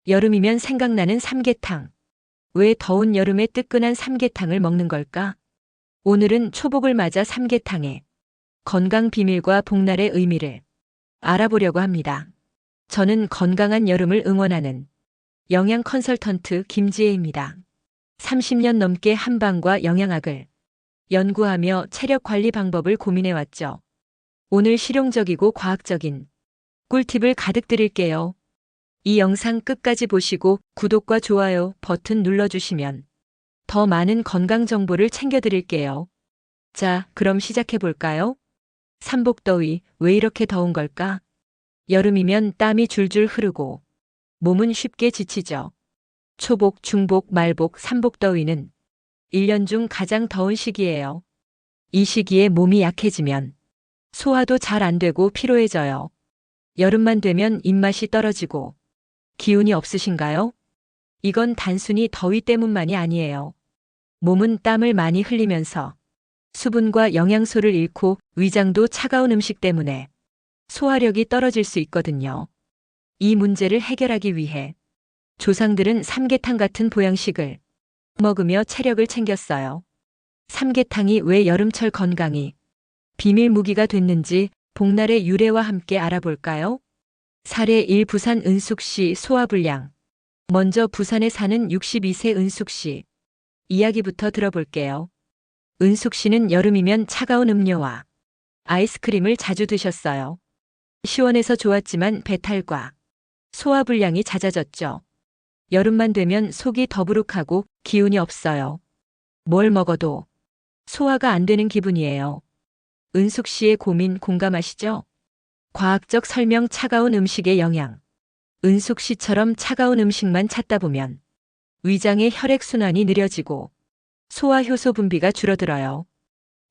여름이면 생각나는 삼계탕. 왜 더운 여름에 뜨끈한 삼계탕을 먹는 걸까? 오늘은 초복을 맞아 삼계탕의 건강 비밀과 복날의 의미를 알아보려고 합니다. 저는 건강한 여름을 응원하는 영양 컨설턴트 김지혜입니다. 30년 넘게 한방과 영양학을 연구하며 체력 관리 방법을 고민해왔죠. 오늘 실용적이고 과학적인 꿀팁을 가득 드릴게요. 이 영상 끝까지 보시고 구독과 좋아요 버튼 눌러주시면 더 많은 건강 정보를 챙겨드릴게요. 자, 그럼 시작해볼까요? 삼복더위, 왜 이렇게 더운 걸까? 여름이면 땀이 줄줄 흐르고 몸은 쉽게 지치죠. 초복, 중복, 말복, 삼복더위는 1년 중 가장 더운 시기예요. 이 시기에 몸이 약해지면 소화도 잘 안 되고 피로해져요. 여름만 되면 입맛이 떨어지고 기운이 없으신가요? 이건 단순히 더위 때문만이 아니에요. 몸은 땀을 많이 흘리면서 수분과 영양소를 잃고 위장도 차가운 음식 때문에 소화력이 떨어질 수 있거든요. 이 문제를 해결하기 위해 조상들은 삼계탕 같은 보양식을 먹으며 체력을 챙겼어요. 삼계탕이 왜 여름철 건강이 비밀 무기가 됐는지 복날의 유래와 함께 알아볼까요? 사례 1. 부산 은숙씨 소화불량. 먼저 부산에 사는 62세 은숙씨 이야기부터 들어볼게요. 은숙씨는 여름이면 차가운 음료와 아이스크림을 자주 드셨어요. 시원해서 좋았지만 배탈과 소화불량이 잦아졌죠. 여름만 되면 속이 더부룩하고 기운이 없어요. 뭘 먹어도 소화가 안 되는 기분이에요. 은숙씨의 고민 공감하시죠? 과학적 설명 차가운 음식의 영향. 은숙씨처럼 차가운 음식만 찾다 보면 위장의 혈액순환이 느려지고 소화효소 분비가 줄어들어요.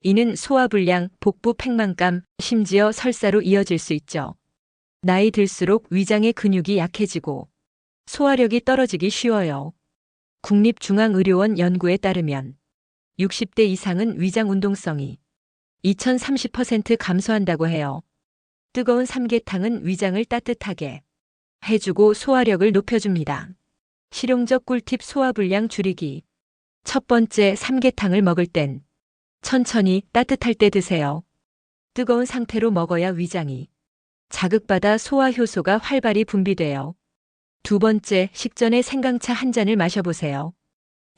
이는 소화불량, 복부 팽만감, 심지어 설사로 이어질 수 있죠. 나이 들수록 위장의 근육이 약해지고 소화력이 떨어지기 쉬워요. 국립중앙의료원 연구에 따르면 60대 이상은 위장 운동성이 2030% 감소한다고 해요. 뜨거운 삼계탕은 위장을 따뜻하게 해주고 소화력을 높여줍니다. 실용적 꿀팁 소화불량 줄이기. 첫 번째, 삼계탕을 먹을 땐 천천히 따뜻할 때 드세요. 뜨거운 상태로 먹어야 위장이 자극받아 소화효소가 활발히 분비돼요. 두 번째, 식전에 생강차 한 잔을 마셔보세요.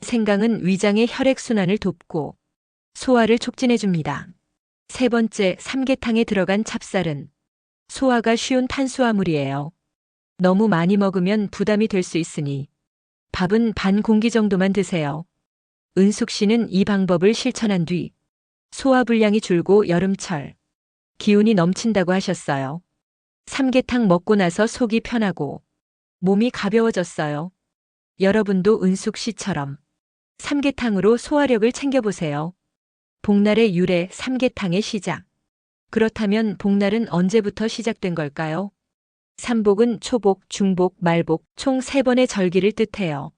생강은 위장의 혈액순환을 돕고 소화를 촉진해줍니다. 세 번째, 삼계탕에 들어간 찹쌀은 소화가 쉬운 탄수화물이에요. 너무 많이 먹으면 부담이 될 수 있으니 밥은 반 공기 정도만 드세요. 은숙씨는 이 방법을 실천한 뒤 소화불량이 줄고 여름철 기운이 넘친다고 하셨어요. 삼계탕 먹고 나서 속이 편하고 몸이 가벼워졌어요. 여러분도 은숙씨처럼 삼계탕으로 소화력을 챙겨보세요. 복날의 유래, 삼계탕의 시작. 그렇다면 복날은 언제부터 시작된 걸까요? 삼복은 초복, 중복, 말복 총 3번의 절기를 뜻해요.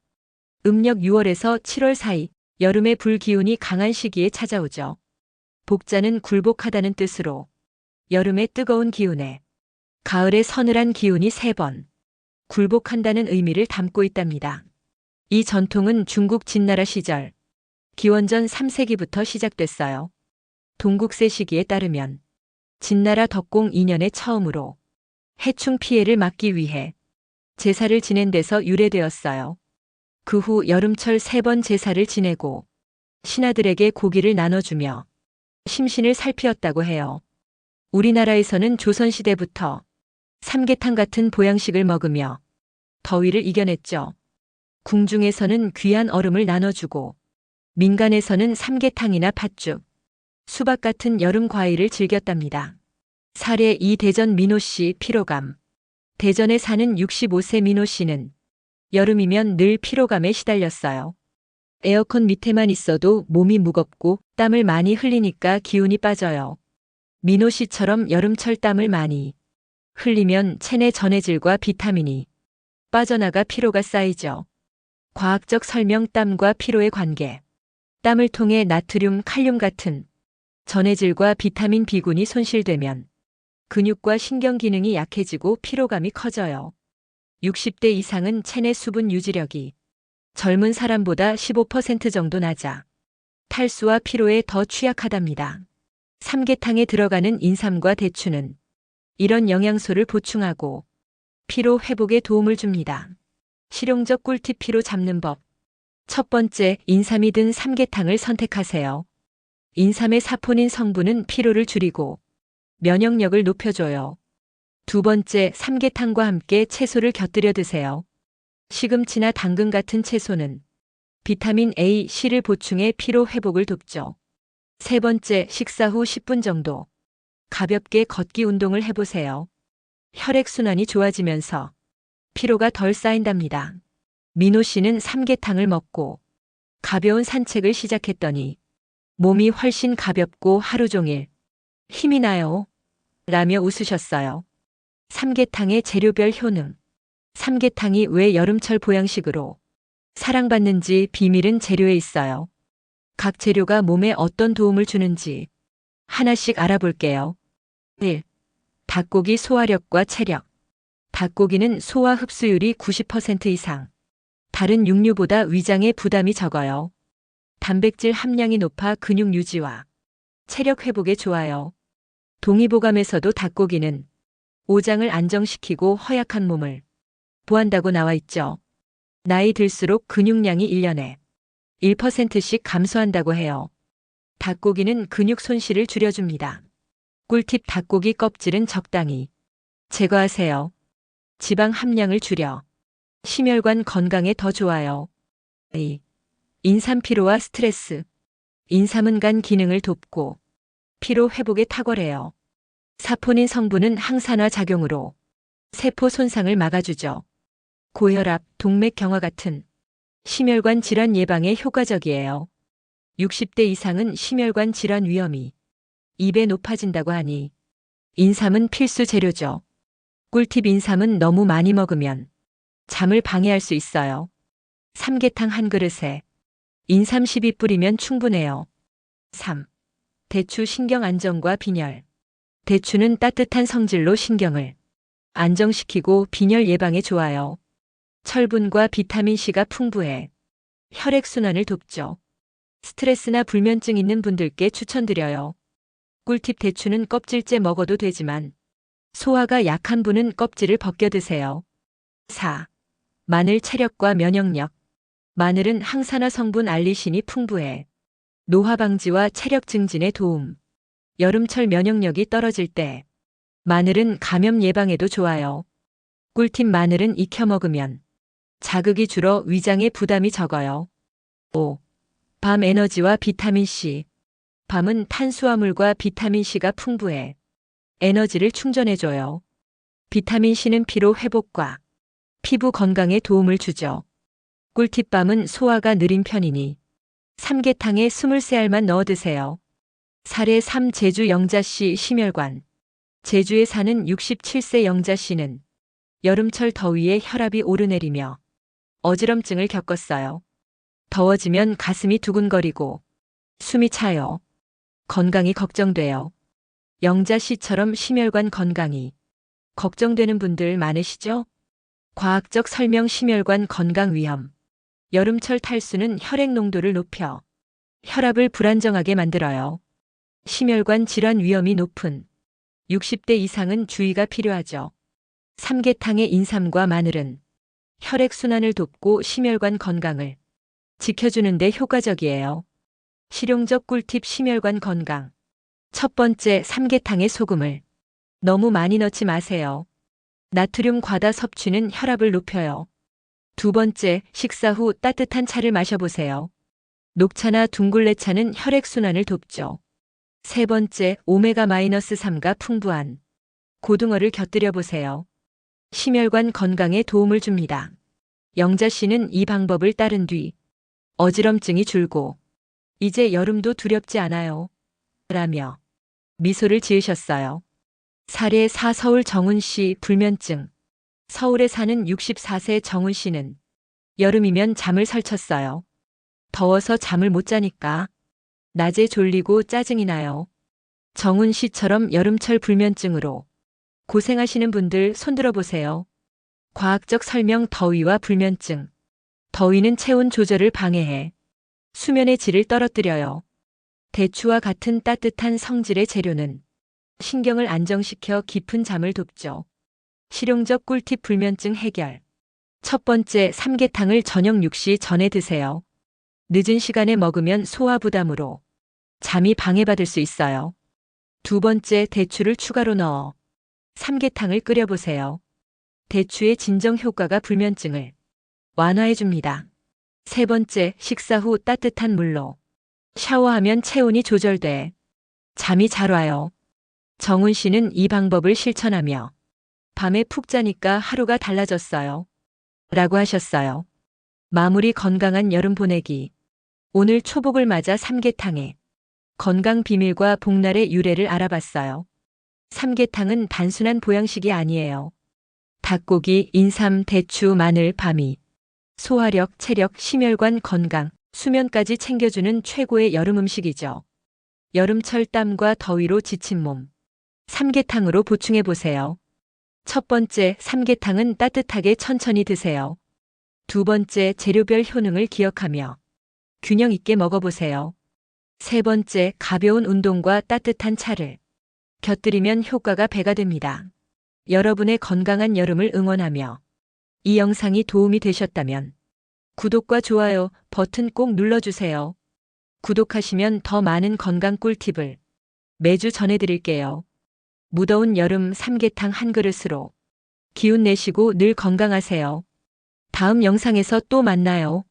음력 6월에서 7월 사이 여름의 불기운이 강한 시기에 찾아오죠. 복자는 굴복하다는 뜻으로 여름의 뜨거운 기운에 가을의 서늘한 기운이 3번 굴복한다는 의미를 담고 있답니다. 이 전통은 중국 진나라 시절 기원전 3세기부터 시작됐어요. 동국세 시기에 따르면 진나라 덕공 2년에 처음으로 해충 피해를 막기 위해 제사를 지낸 데서 유래되었어요. 그 후 여름철 3번 제사를 지내고 신하들에게 고기를 나눠주며 심신을 살피었다고 해요. 우리나라에서는 조선시대부터 삼계탕 같은 보양식을 먹으며 더위를 이겨냈죠. 궁중에서는 귀한 얼음을 나눠주고 민간에서는 삼계탕이나 팥죽, 수박 같은 여름 과일을 즐겼답니다. 사례 2. 대전 민호씨 피로감. 대전에 사는 65세 민호씨는 여름이면 늘 피로감에 시달렸어요. 에어컨 밑에만 있어도 몸이 무겁고 땀을 많이 흘리니까 기운이 빠져요. 민호씨처럼 여름철 땀을 많이 흘리면 체내 전해질과 비타민이 빠져나가 피로가 쌓이죠. 과학적 설명 땀과 피로의 관계. 땀을 통해 나트륨, 칼륨 같은 전해질과 비타민 B군이 손실되면 근육과 신경 기능이 약해지고 피로감이 커져요. 60대 이상은 체내 수분 유지력이 젊은 사람보다 15% 정도 낮아 탈수와 피로에 더 취약하답니다. 삼계탕에 들어가는 인삼과 대추는 이런 영양소를 보충하고 피로 회복에 도움을 줍니다. 실용적 꿀팁 피로 잡는 법. 첫 번째, 인삼이 든 삼계탕을 선택하세요. 인삼의 사포닌 성분은 피로를 줄이고 면역력을 높여줘요. 두 번째, 삼계탕과 함께 채소를 곁들여 드세요. 시금치나 당근 같은 채소는 비타민 A, C를 보충해 피로 회복을 돕죠. 세 번째, 식사 후 10분 정도 가볍게 걷기 운동을 해보세요. 혈액순환이 좋아지면서 피로가 덜 쌓인답니다. 민호 씨는 삼계탕을 먹고 가벼운 산책을 시작했더니 몸이 훨씬 가볍고 하루 종일 힘이 나요. 라며 웃으셨어요. 삼계탕의 재료별 효능. 삼계탕이 왜 여름철 보양식으로 사랑받는지 비밀은 재료에 있어요. 각 재료가 몸에 어떤 도움을 주는지 하나씩 알아볼게요. 1. 닭고기 소화력과 체력. 닭고기는 소화 흡수율이 90% 이상. 다른 육류보다 위장에 부담이 적어요. 단백질 함량이 높아 근육 유지와 체력 회복에 좋아요. 동의보감에서도 닭고기는 오장을 안정시키고 허약한 몸을 보한다고 나와 있죠. 나이 들수록 근육량이 1년에 1%씩 감소한다고 해요. 닭고기는 근육 손실을 줄여줍니다. 꿀팁: 닭고기 껍질은 적당히 제거하세요. 지방 함량을 줄여 심혈관 건강에 더 좋아요. 2. 인삼 피로와 스트레스. 인삼은 간 기능을 돕고 피로 회복에 탁월해요. 사포닌 성분은 항산화 작용으로 세포 손상을 막아주죠. 고혈압, 동맥 경화 같은 심혈관 질환 예방에 효과적이에요. 60대 이상은 심혈관 질환 위험이 2배 높아진다고 하니 인삼은 필수 재료죠. 꿀팁: 인삼은 너무 많이 먹으면 잠을 방해할 수 있어요. 삼계탕 한 그릇에 인삼 12뿌리면 충분해요. 3. 대추 신경 안정과 빈혈. 대추는 따뜻한 성질로 신경을 안정시키고 빈혈 예방에 좋아요. 철분과 비타민C가 풍부해 혈액순환을 돕죠. 스트레스나 불면증 있는 분들께 추천드려요. 꿀팁: 대추는 껍질째 먹어도 되지만 소화가 약한 분은 껍질을 벗겨 드세요. 4. 마늘 체력과 면역력. 마늘은 항산화 성분 알리신이 풍부해 노화 방지와 체력 증진에 도움. 여름철 면역력이 떨어질 때 마늘은 감염 예방에도 좋아요. 꿀팁: 마늘은 익혀 먹으면 자극이 줄어 위장에 부담이 적어요. 5. 밤 에너지와 비타민C. 밤은 탄수화물과 비타민C가 풍부해 에너지를 충전해줘요. 비타민C는 피로 회복과 피부 건강에 도움을 주죠. 꿀팁: 밤은 소화가 느린 편이니 삼계탕에 23알만 넣어 드세요. 사례 3. 제주 영자씨 심혈관. 제주에 사는 67세 영자씨는 여름철 더위에 혈압이 오르내리며 어지럼증을 겪었어요. 더워지면 가슴이 두근거리고 숨이 차요. 건강이 걱정돼요. 영자씨처럼 심혈관 건강이 걱정되는 분들 많으시죠? 과학적 설명: 심혈관 건강 위험. 여름철 탈수는 혈액 농도를 높여 혈압을 불안정하게 만들어요. 심혈관 질환 위험이 높은 60대 이상은 주의가 필요하죠. 삼계탕의 인삼과 마늘은 혈액순환을 돕고 심혈관 건강을 지켜주는 데 효과적이에요. 실용적 꿀팁: 심혈관 건강. 첫 번째, 삼계탕에 소금을 너무 많이 넣지 마세요. 나트륨 과다 섭취는 혈압을 높여요. 두 번째, 식사 후 따뜻한 차를 마셔보세요. 녹차나 둥글레차는 혈액순환을 돕죠. 세 번째, 오메가-3가 풍부한 고등어를 곁들여 보세요. 심혈관 건강에 도움을 줍니다. 영자 씨는 이 방법을 따른 뒤 어지럼증이 줄고 이제 여름도 두렵지 않아요. 라며 미소를 지으셨어요. 사례 4. 서울 정은 씨 불면증. 서울에 사는 64세 정은 씨는 여름이면 잠을 설쳤어요. 더워서 잠을 못 자니까 낮에 졸리고 짜증이 나요. 정은 씨처럼 여름철 불면증으로 고생하시는 분들 손들어 보세요. 과학적 설명 더위와 불면증. 더위는 체온 조절을 방해해 수면의 질을 떨어뜨려요. 대추와 같은 따뜻한 성질의 재료는 신경을 안정시켜 깊은 잠을 돕죠. 실용적 꿀팁 불면증 해결. 첫 번째, 삼계탕을 저녁 6시 전에 드세요. 늦은 시간에 먹으면 소화 부담으로 잠이 방해받을 수 있어요. 두 번째, 대추를 추가로 넣어 삼계탕을 끓여보세요. 대추의 진정 효과가 불면증을 완화해줍니다. 세 번째, 식사 후 따뜻한 물로 샤워하면 체온이 조절돼 잠이 잘 와요. 정훈 씨는 이 방법을 실천하며 밤에 푹 자니까 하루가 달라졌어요. 라고 하셨어요. 마무리 건강한 여름 보내기. 오늘 초복을 맞아 삼계탕에 건강 비밀과 복날의 유래를 알아봤어요. 삼계탕은 단순한 보양식이 아니에요. 닭고기, 인삼, 대추, 마늘, 바미. 소화력, 체력, 심혈관 건강, 수면까지 챙겨주는 최고의 여름 음식이죠. 여름철 땀과 더위로 지친 몸. 삼계탕으로 보충해보세요. 첫 번째, 삼계탕은 따뜻하게 천천히 드세요. 두 번째, 재료별 효능을 기억하며 균형 있게 먹어보세요. 세 번째, 가벼운 운동과 따뜻한 차를 곁들이면 효과가 배가 됩니다. 여러분의 건강한 여름을 응원하며 이 영상이 도움이 되셨다면 구독과 좋아요 버튼 꼭 눌러주세요. 구독하시면 더 많은 건강 꿀팁을 매주 전해드릴게요. 무더운 여름 삼계탕 한 그릇으로 기운 내시고 늘 건강하세요. 다음 영상에서 또 만나요.